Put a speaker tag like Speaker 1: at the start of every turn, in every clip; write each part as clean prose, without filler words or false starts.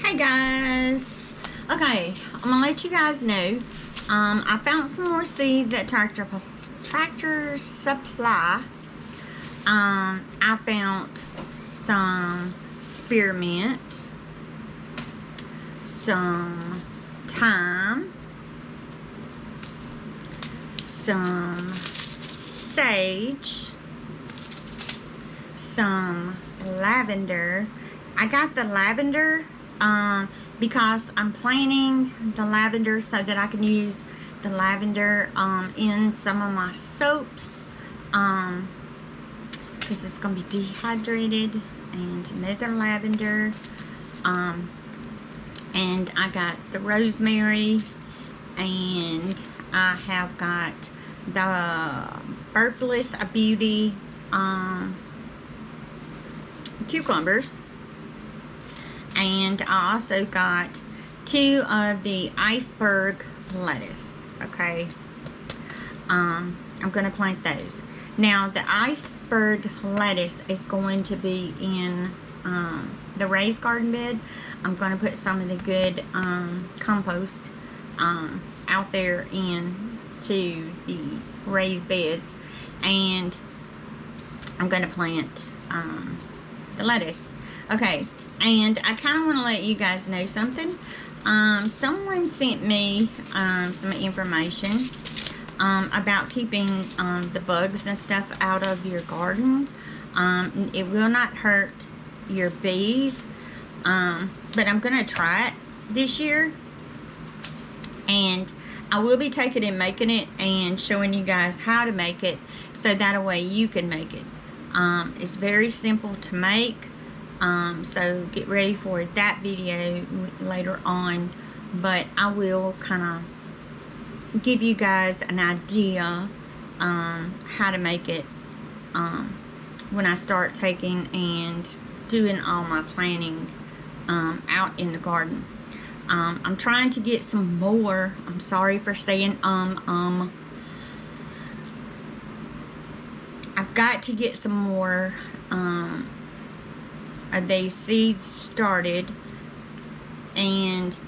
Speaker 1: Hey guys. Okay, I'm gonna let you guys know. I found some more seeds at Tractor Supply. I found some spearmint, some thyme, some sage, some lavender. I got the lavender because I'm planting the lavender so that I can use the lavender in some of my soaps, because it's going to be dehydrated. And another lavender, and I got the rosemary, and I have got the Burpless Beauty cucumbers. And I also got 2 of the iceberg lettuce. Okay, I'm going to plant those. Now the iceberg lettuce is going to be in the raised garden bed. I'm going to put some of the good compost out there into the raised beds, and I'm going to plant the lettuce. Okay, and I kind of want to let you guys know something. Someone sent me some information about keeping the bugs and stuff out of your garden. It will not hurt your bees, but I'm going to try it this year. And I will be taking and making it and showing you guys how to make it, so that way you can make it. It's very simple to make. So get ready for that video later on, but I will kind of give you guys an idea how to make it when I start taking and doing all my planting out in the garden. I'm trying to get some more. I'm sorry for saying I've got to get some more of these seeds started, and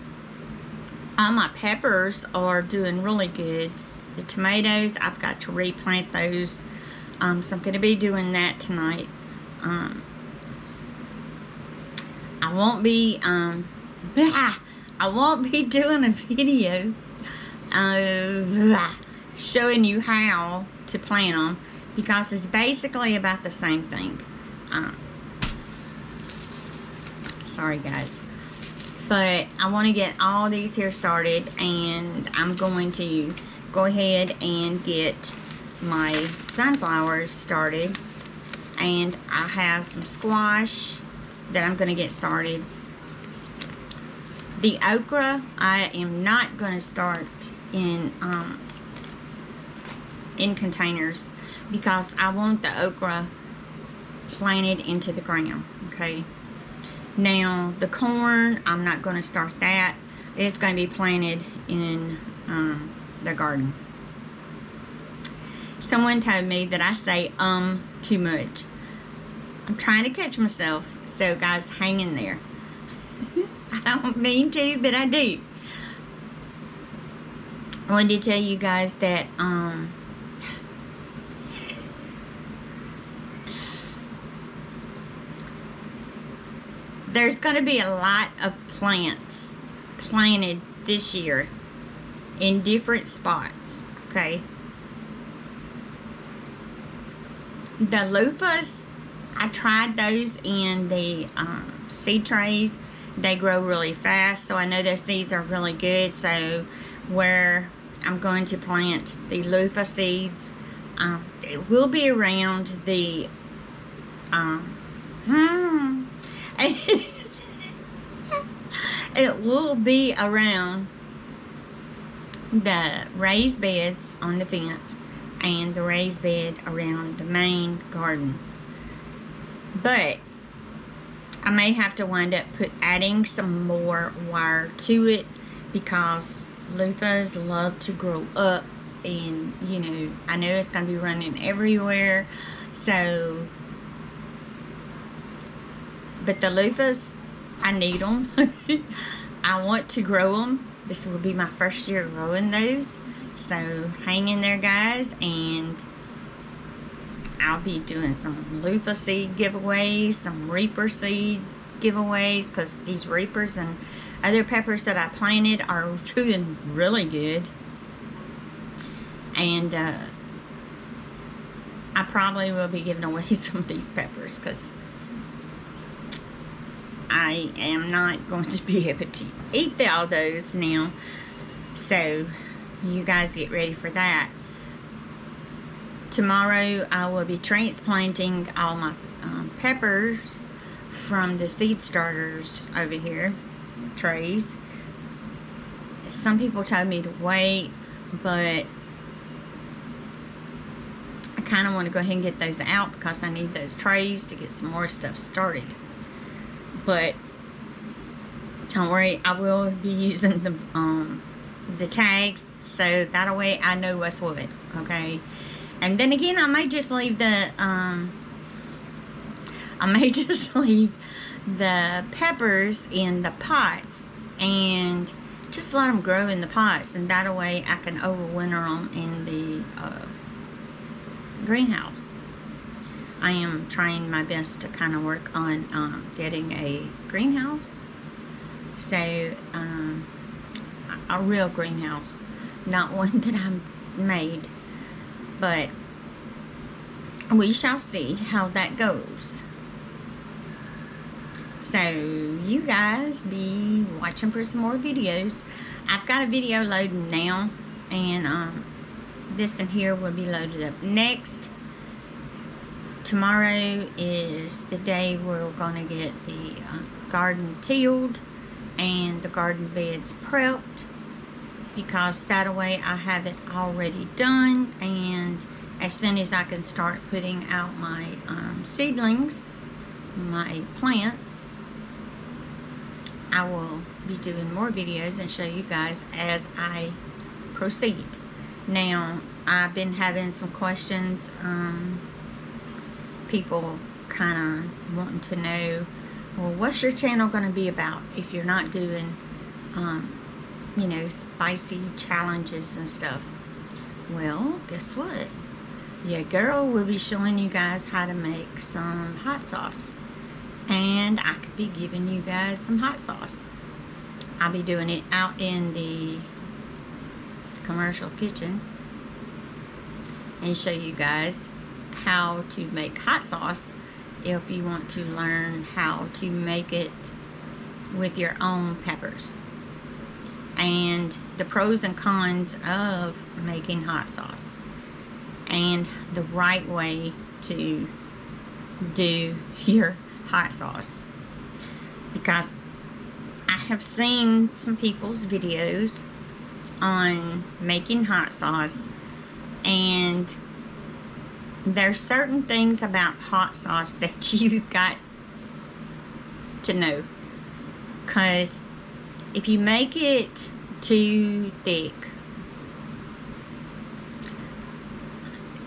Speaker 1: all my peppers are doing really good. The tomatoes, I've got to replant those, so I'm going to be doing that tonight. I won't be doing a video showing you how to plant them, because it's basically about the same thing. Sorry guys, but I want to get all these here started, and I'm going to go ahead and get my sunflowers started, and I have some squash that I'm going to get started. The okra, I am not going to start in containers, because I want the okra planted into the ground. Okay. Now, the corn, I'm not going to start that. It's going to be planted in the garden. Someone told me that I say too much. I'm trying to catch myself, so guys, hang in there. I don't mean to, but I do. I wanted to tell you guys that there's going to be a lot of plants planted this year in different spots, okay? The loofahs, I tried those in the seed trays. They grow really fast, so I know their seeds are really good. So where I'm going to plant the loofah seeds, it will be around the it will be around the raised beds on the fence and the raised bed around the main garden. But I may have to wind up adding some more wire to it, because loofahs love to grow up, and you know, I know it's going to be running everywhere. So, but the loofahs I need them. I want to grow them. This will be my first year growing those. So hang in there, guys, and I'll be doing some loofah seed giveaways, some reaper seed giveaways, because these reapers and other peppers that I planted are doing really good. And I probably will be giving away some of these peppers, because I am not going to be able to eat all those now. So you guys get ready for that. Tomorrow I will be transplanting all my peppers from the seed starters over here, trays. Some people told me to wait, but I kind of want to go ahead and get those out because I need those trays to get some more stuff started. But don't worry, I will be using the tags, so that way I know what's what, okay? And then again, I may just leave the peppers in the pots and just let them grow in the pots, and that way I can overwinter them in the greenhouse. I am trying my best to kind of work on getting a greenhouse, so a real greenhouse, not one that I made. But we shall see how that goes. So you guys be watching for some more videos. I've got a video loading now, and this in here will be loaded up next. Tomorrow is the day we're going to get the garden tilled and the garden beds prepped, because that way I have it already done, and as soon as I can start putting out my seedlings, my plants, I will be doing more videos and show you guys as I proceed. Now, I've been having some questions, people kind of wanting to know, well, what's your channel going to be about if you're not doing you know, spicy challenges and stuff? Well, guess what? Your girl will be showing you guys how to make some hot sauce, and I could be giving you guys some hot sauce. I'll be doing it out in the commercial kitchen and show you guys how to make hot sauce if you want to learn how to make it with your own peppers, and the pros and cons of making hot sauce, and the right way to do your hot sauce. Because I have seen some people's videos on making hot sauce, and there's certain things about hot sauce that you got to know, because if you make it too thick,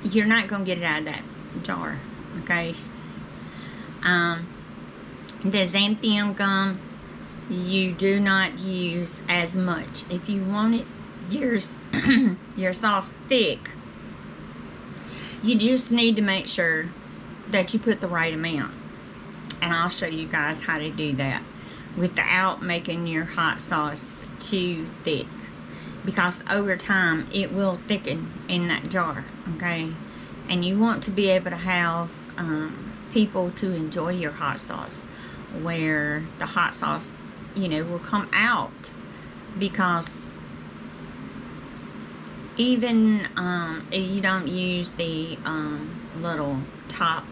Speaker 1: you're not going to get it out of that jar, okay? The xanthan gum, you do not use as much. If you want it, your sauce thick, you just need to make sure that you put the right amount. And I'll show you guys how to do that without making your hot sauce too thick, because over time it will thicken in that jar, okay? And you want to be able to have people to enjoy your hot sauce, where the hot sauce, you know, will come out, because even if you don't use the little top,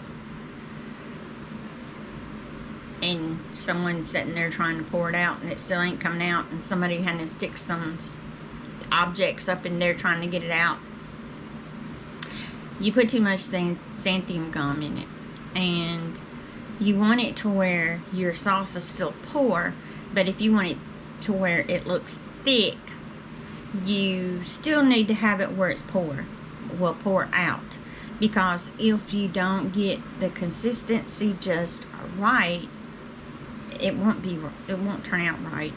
Speaker 1: and someone's sitting there trying to pour it out and it still ain't coming out, and somebody had to stick some objects up in there trying to get it out, you put too much xanthan gum in it, and you want it to where your sauce is still pour, but if you want it to where it looks thick, you still need to have it where it's will pour out, because if you don't get the consistency just right, it won't turn out right.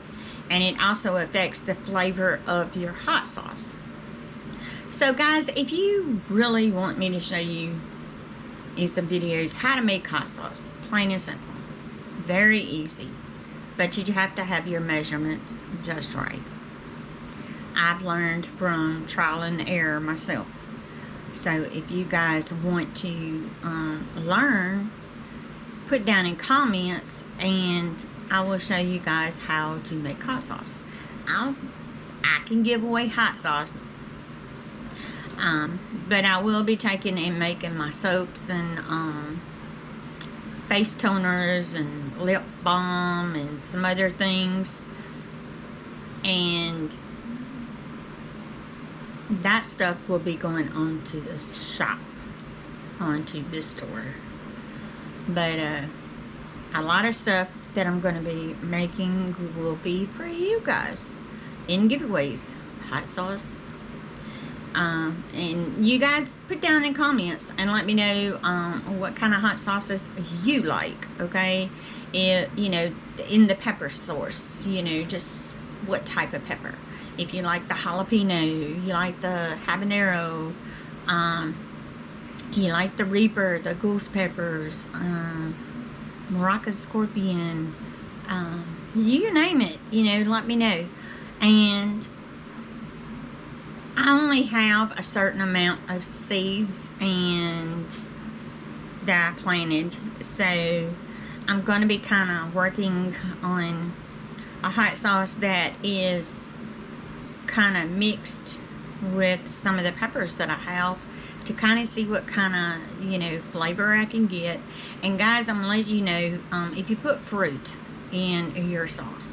Speaker 1: And it also affects the flavor of your hot sauce. So guys, if you really want me to show you in some videos how to make hot sauce, plain and simple, very easy, but you have to have your measurements just right. I've learned from trial and error myself. So if you guys want to learn, put down in comments and I will show you guys how to make hot sauce. I can give away hot sauce, but I will be taking and making my soaps and face toners and lip balm and some other things, and that stuff will be going onto the shop, onto the store. But a lot of stuff that I'm going to be making will be for you guys in giveaways. Hot sauce. And you guys put down in comments and let me know what kind of hot sauces you like, okay? You know, in the pepper source, you know, just what type of pepper. If you like the jalapeno, you like the habanero, you like the Reaper, the ghost peppers, Morocco scorpion, you name it, you know, let me know. And I only have a certain amount of seeds and that I planted, so I'm going to be kind of working on a hot sauce that is kind of mixed with some of the peppers that I have, to kind of see what kind of, you know, flavor I can get. And guys, I'm going to let you know, if you put fruit in your sauce,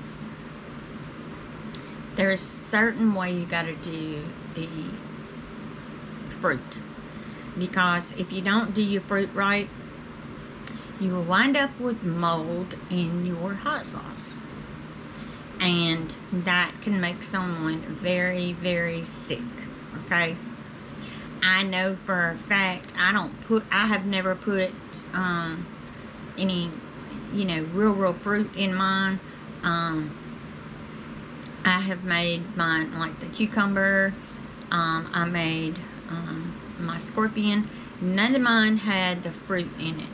Speaker 1: there's a certain way you got to do the fruit, because if you don't do your fruit right, you will wind up with mold in your hot sauce, and that can make someone very, very sick. Okay, I know for a fact I have never put any, you know, real fruit in mine. I have made mine like the cucumber. I made my scorpion. None of mine had the fruit in it,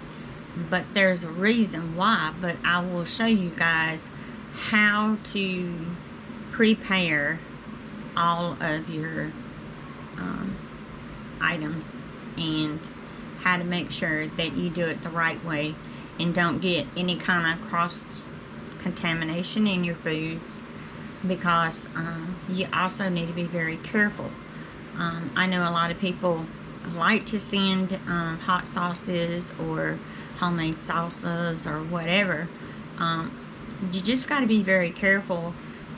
Speaker 1: but there's a reason why. But I will show you guys how to prepare all of your items and how to make sure that you do it the right way and don't get any kind of cross contamination in your foods, because you also need to be very careful. I know a lot of people like to send hot sauces or homemade salsas or whatever. You just got to be very careful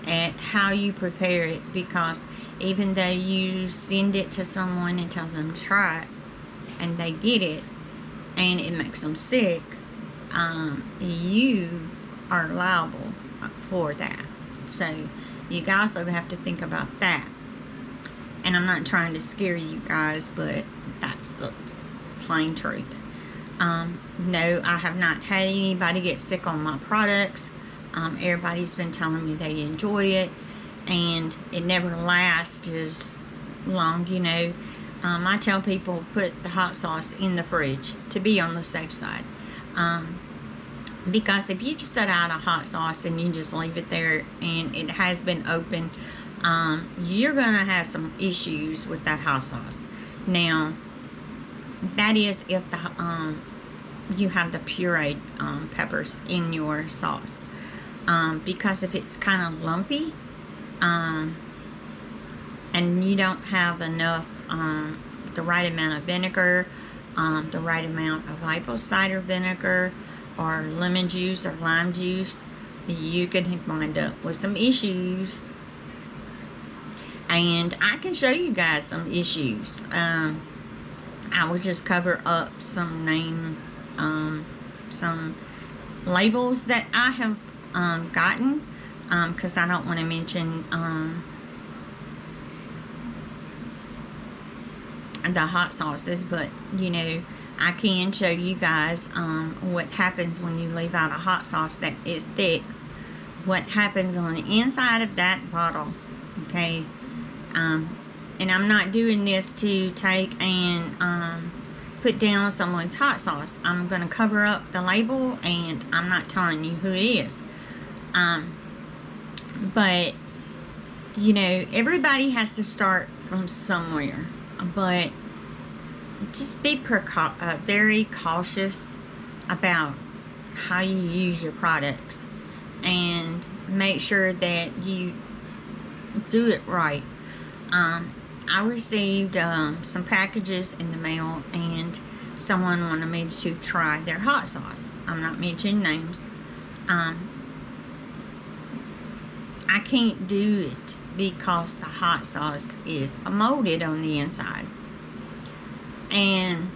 Speaker 1: at how you prepare it, because even though you send it to someone and tell them to try it and they get it and it makes them sick, you are liable for that. So you guys also have to think about that. And I'm not trying to scare you guys, but that's the plain truth. No, I have not had anybody get sick on my products. Everybody's been telling me they enjoy it, and it never lasts as long, you know. I tell people put the hot sauce in the fridge to be on the safe side. Because if you just set out a hot sauce and you just leave it there and it has been open, you're going to have some issues with that hot sauce. Now, that is if the you have the pureed peppers in your sauce. Because if it's kind of lumpy, and you don't have enough, the right amount of vinegar, the right amount of apple cider vinegar or lemon juice or lime juice, you can wind up with some issues. And I can show you guys some issues. I will just cover up some some labels that I have gotten, because I don't want to mention the hot sauces, but you know, I can show you guys what happens when you leave out a hot sauce that is thick. What happens on the inside of that bottle, okay? And I'm not doing this to take and put down someone's hot sauce. I'm going to cover up the label, and I'm not telling you who it is. But, you know, everybody has to start from somewhere. But just be very cautious about how you use your products. And make sure that you do it right. I received some packages in the mail, and someone wanted me to try their hot sauce. I'm not mentioning names. I can't do it because the hot sauce is molded on the inside. And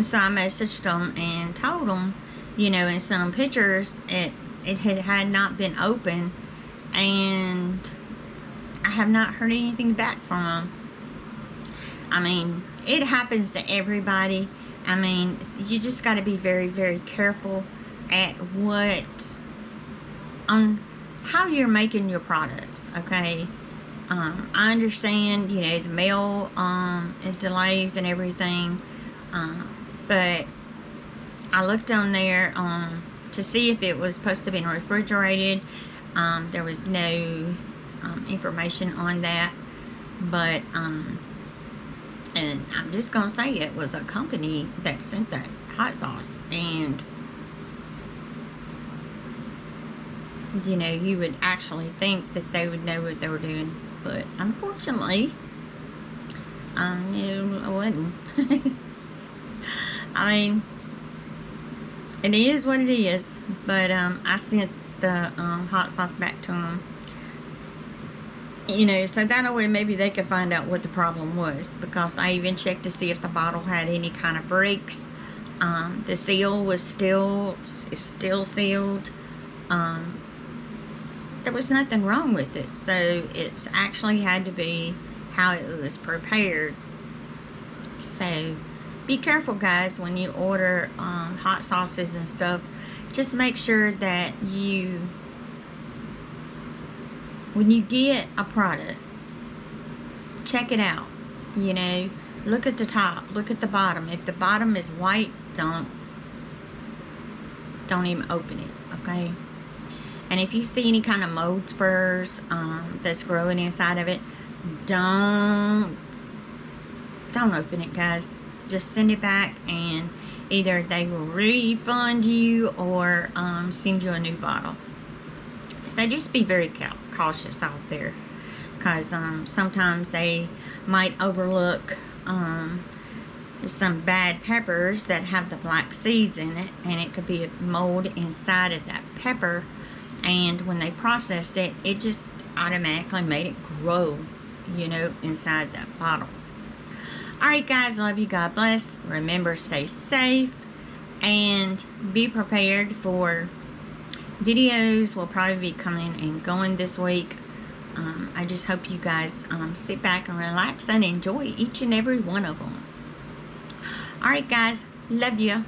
Speaker 1: so I messaged them and told them, you know, in some pictures, it had not been open, and I have not heard anything back from them. I mean, it happens to everybody. I mean, you just got to be very, very careful at how you're making your products, okay? I understand, you know, the mail, it delays and everything, but I looked on there to see if it was supposed to be refrigerated. There was no information on that, but and I'm just gonna say it was a company that sent that hot sauce, and you know, you would actually think that they would know what they were doing, but unfortunately, it wasn't. I mean, it is what it is, but I sent the hot sauce back to them, you know, so that way maybe they could find out what the problem was, because I even checked to see if the bottle had any kind of breaks. The seal was still sealed. There was nothing wrong with it, so it's actually had to be how it was prepared. So be careful, guys, when you order hot sauces and stuff. Just make sure that when you get a product, check it out. You know, look at the top, look at the bottom. If the bottom is white, don't even open it, okay? And if you see any kind of mold spurs that's growing inside of it, don't open it, guys. Just send it back, and either they will refund you or send you a new bottle. So just be very cautious out there, because sometimes they might overlook some bad peppers that have the black seeds in it, and it could be mold inside of that pepper, and when they processed it, it just automatically made it grow, you know, inside that bottle. Alright, guys, love you, God bless. Remember, stay safe and be prepared for videos. Will probably be coming and going this week. I just hope you guys sit back and relax and enjoy each and every one of them. Alright, guys, love you.